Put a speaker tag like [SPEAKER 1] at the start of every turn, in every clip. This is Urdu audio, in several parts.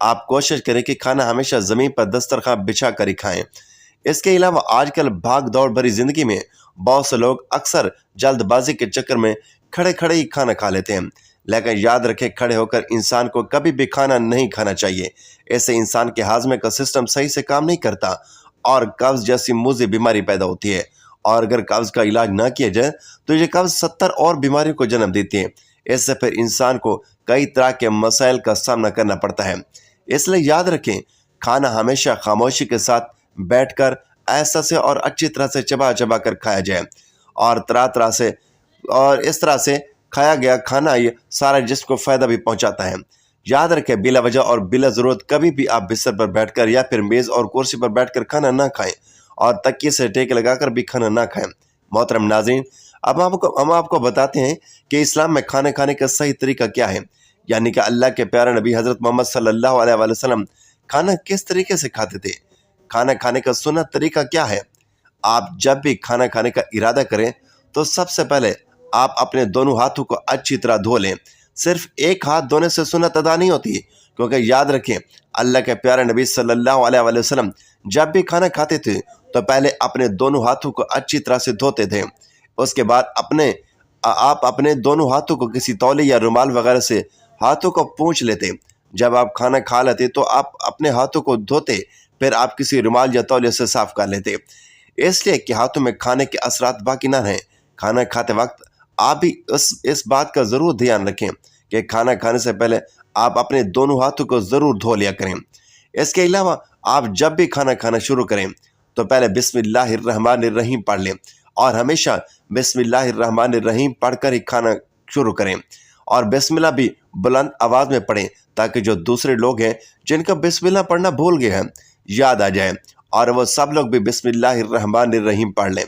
[SPEAKER 1] آپ کوشش کریں کہ کھانا ہمیشہ زمین پر دسترخوان بچھا کر ہی کھائیں۔ اس کے علاوہ آج کل بھاگ دوڑ بھری زندگی میں بہت سے لوگ اکثر جلد بازی کے چکر میں کھڑے کھڑے ہی کھانا کھا لیتے ہیں، لیکن یاد رکھیں کھڑے ہو کر انسان کو کبھی بھی کھانا نہیں کھانا چاہیے۔ اس سے انسان کے ہاضمے کا سسٹم صحیح سے کام نہیں کرتا اور قبض جیسی موذی بیماری پیدا ہوتی ہے، اور اگر قبض کا علاج نہ کیا جائے تو یہ قبض 70 اور بیماریوں کو جنم دیتی ہے۔ اس سے پھر انسان کو کئی طرح کے مسائل کا سامنا کرنا پڑتا ہے۔ اس لیے یاد رکھیں کھانا ہمیشہ خاموشی کے ساتھ بیٹھ کر ایسا سے اور اچھی طرح سے چبا چبا کر کھایا جائے، اور اس طرح سے کھایا گیا کھانا یہ سارے جسم کو فائدہ بھی پہنچاتا ہے۔ یاد رکھیں بلا وجہ اور بلا ضرورت کبھی بھی آپ بستر پر بیٹھ کر یا پھر میز اور کرسی پر بیٹھ کر کھانا نہ کھائیں، اور تکیے سے ٹیک لگا کر بھی کھانا نہ کھائیں۔ محترم ناظرین، اب ہم آپ کو بتاتے ہیں کہ اسلام میں کھانا کھانے کا صحیح طریقہ کیا ہے، یعنی کہ اللہ کے پیارے نبی حضرت محمد صلی اللہ علیہ وآلہ وسلم کھانا کس طریقے سے کھاتے تھے۔ کھانا کھانے کا سنت طریقہ کیا ہے؟ آپ جب بھی کھانا کھانے کا ارادہ کریں تو سب سے پہلے آپ اپنے دونوں ہاتھوں کو اچھی طرح دھو لیں۔ صرف ایک ہاتھ دھونے سے سنت ادا نہیں ہوتی، کیونکہ یاد رکھیں اللہ کے پیارے نبی صلی اللہ علیہ وآلہ وسلم جب بھی کھانا کھاتے تھے تو پہلے اپنے دونوں ہاتھوں کو اچھی طرح سے دھوتے تھے۔ اس کے بعد آپ اپنے دونوں ہاتھوں کو کسی تولیے یا رومال وغیرہ سے ہاتھوں کو پونچھ لیتے۔ جب آپ کھانا کھا لیتے تو آپ اپنے ہاتھوں کو دھوتے، پھر آپ کسی رومال یا تولیے سے صاف کر لیتے، اس لیے کہ ہاتھوں میں کھانے کے اثرات باقی نہ رہیں۔ کھانا کھاتے وقت آپ بھی اس بات کا ضرور دھیان رکھیں کہ کھانا کھانے سے پہلے آپ اپنے دونوں ہاتھوں کو ضرور دھو لیا کریں۔ اس کے علاوہ آپ جب بھی کھانا کھانا شروع کریں تو پہلے بسم اللہ الرحمن الرحیم پڑھ لیں، اور ہمیشہ بسم اللہ الرحمن الرحیم پڑھ کر ہی کھانا شروع کریں، اور بسم اللہ بھی بلند آواز میں پڑھیں تاکہ جو دوسرے لوگ ہیں جن کا بسم اللہ پڑھنا بھول گئے ہیں یاد آ جائے، اور وہ سب لوگ بھی بسم اللہ الرحمن الرحیم پڑھ لیں۔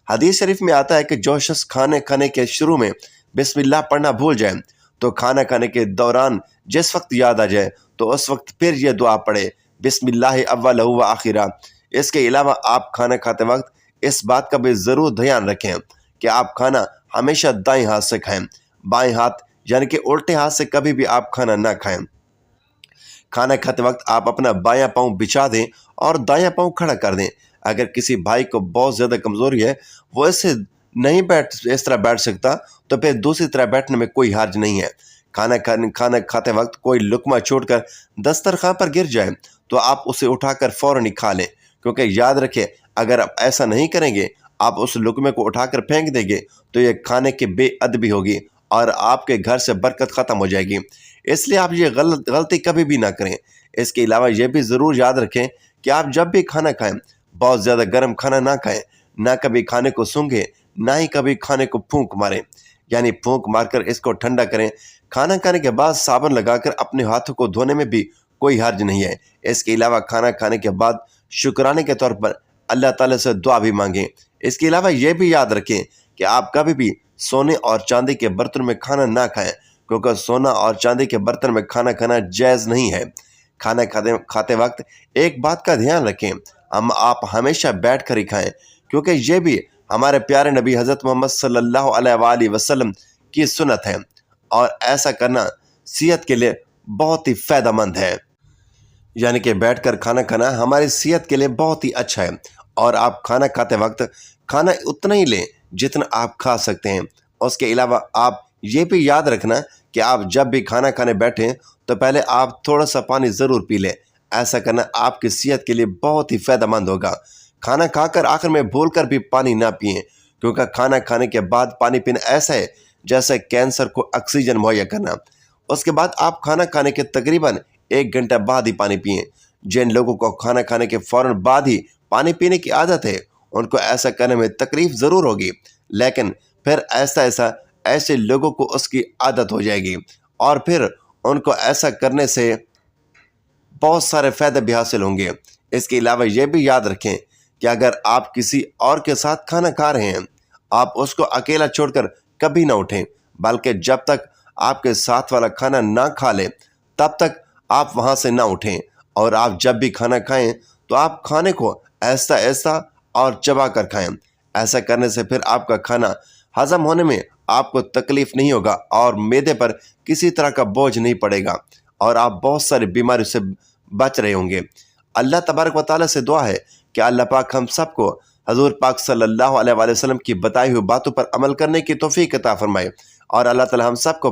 [SPEAKER 1] حدیث شریف میں آتا ہے کہ جو شخص کھانے کھانے کے شروع میں بسم اللہ پڑھنا بھول جائے تو کھانا کھانے کے دوران جس وقت یاد آ جائے تو اس وقت پھر یہ دعا پڑھے، بسم اللہ اولہ و آخرہ۔ اس کے علاوہ آپ کھانا کھاتے وقت اس بات کا بھی ضرور دھیان رکھیں کہ آپ کھانا ہمیشہ دائیں ہاتھ سے کھائیں، بائیں ہاتھ یعنی کہ الٹے ہاتھ سے کبھی بھی آپ کھانا نہ کھائیں۔ کھانا کھاتے وقت آپ اپنا بایاں پاؤں بچھا دیں اور دایاں پاؤں کھڑا کر دیں۔ اگر کسی بھائی کو بہت زیادہ کمزوری ہے، وہ اس طرح بیٹھ سکتا، تو پھر دوسری طرح بیٹھنے میں کوئی حرج نہیں ہے۔ کھانا کھاتے وقت کوئی لقمہ چھوٹ کر دسترخوان پر گر جائے تو آپ اسے اٹھا کر فوراً ہی کھا لیں، کیونکہ یاد رکھیں اگر آپ ایسا نہیں کریں گے، آپ اس لقمے کو اٹھا کر پھینک دیں گے تو یہ کھانے کی بے ادبی ہوگی اور آپ کے گھر سے برکت ختم ہو جائے گی۔ اس لیے آپ یہ غلطی کبھی بھی نہ کریں۔ اس کے علاوہ یہ بھی ضرور یاد رکھیں کہ آپ جب بھی کھانا کھائیں بہت زیادہ گرم کھانا نہ کھائیں، نہ کبھی کھانے کو سونگھیں، نہ ہی کبھی کھانے کو پھونک ماریں، یعنی پھونک مار کر اس کو ٹھنڈا کریں۔ کھانا کھانے کے بعد صابن لگا کر اپنے ہاتھوں کو دھونے میں بھی کوئی حرج نہیں ہے۔ اس کے علاوہ کھانا کھانے کے بعد شکرانے کے طور پر اللہ تعالیٰ سے دعا بھی مانگیں۔ اس کے علاوہ یہ بھی یاد رکھیں کہ آپ کبھی بھی سونے اور چاندی کے برتن میں کھانا نہ کھائیں، کیونکہ سونا اور چاندی کے برتن میں کھانا کھانا جائز نہیں ہے۔ کھانا کھاتے وقت ایک بات کا دھیان رکھیں، آپ ہمیشہ بیٹھ کر ہی کھائیں، کیونکہ یہ بھی ہمارے پیارے نبی حضرت محمد صلی اللہ علیہ وآلہ وسلم کی سنت ہے، اور ایسا کرنا صحت کے لیے بہت ہی فائدہ مند ہے۔ یعنی کہ بیٹھ کر کھانا کھانا ہماری صحت کے لیے بہت ہی اچھا ہے، اور آپ کھانا کھاتے وقت کھانا اتنا ہی لیں جتنا آپ کھا سکتے ہیں۔ اس کے علاوہ آپ یہ بھی یاد رکھنا کہ آپ جب بھی کھانا کھانے بیٹھیں تو پہلے آپ تھوڑا سا پانی ضرور پی لیں۔ ایسا کرنا آپ کی صحت کے لیے بہت ہی فائدہ مند ہوگا۔ کھانا کھا کر آخر میں بھول کر بھی پانی نہ پئیں، کیونکہ کھانا کھانے کے بعد پانی پینا ایسا ہے جیسے کینسر کو آکسیجن مہیا کرنا۔ اس کے بعد آپ کھانا کھانے کے تقریباً 1 گھنٹہ بعد ہی پانی پئیں۔ جن لوگوں کو کھانا کھانے کے فوراً بعد ہی پانی پینے کی عادت ہے ان کو ایسا کرنے میں تکلیف ضرور ہوگی، لیکن پھر ایسے لوگوں کو اس کی عادت ہو جائے گی، اور پھر ان کو ایسا کرنے سے بہت سارے فائدے بھی حاصل ہوں گے۔ اس کے علاوہ یہ بھی یاد رکھیں کہ اگر آپ کسی اور کے ساتھ کھانا کھا رہے ہیں، آپ اس کو اکیلا چھوڑ کر کبھی نہ اٹھیں، بلکہ جب تک آپ کے ساتھ والا کھانا نہ کھا لے تب تک آپ وہاں سے نہ اٹھیں، اور آپ جب بھی کھانا کھائیں تو آپ کھانے کو ایسا اور چبا کر کھائیں۔ ایسا کرنے سے پھر آپ کا کھانا ہضم ہونے میں آپ کو تکلیف نہیں ہوگا اور معدے پر کسی طرح کا بوجھ نہیں پڑے گا، اور آپ بہت ساری بیماریوں سے بچ رہے ہوں گے۔ اللہ تبارک و تعالیٰ سے دعا ہے کہ اللہ پاک ہم سب کو حضور پاک صلی اللہ علیہ وآلہ وسلم کی بتائی ہوئی باتوں پر عمل کرنے کی توفیق عطا فرمائے، اور اللہ تعالیٰ ہم سب کو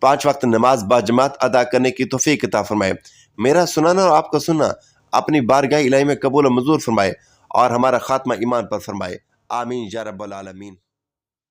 [SPEAKER 1] 5 وقت نماز باجماعت ادا کرنے کی توفیق عطا فرمائے۔ میرا سنانا اور آپ کا سننا اپنی بارگاہ الہی میں قبول و منظور فرمائے، اور ہمارا خاتمہ ایمان پر فرمائے۔ آمین یا رب العالمین۔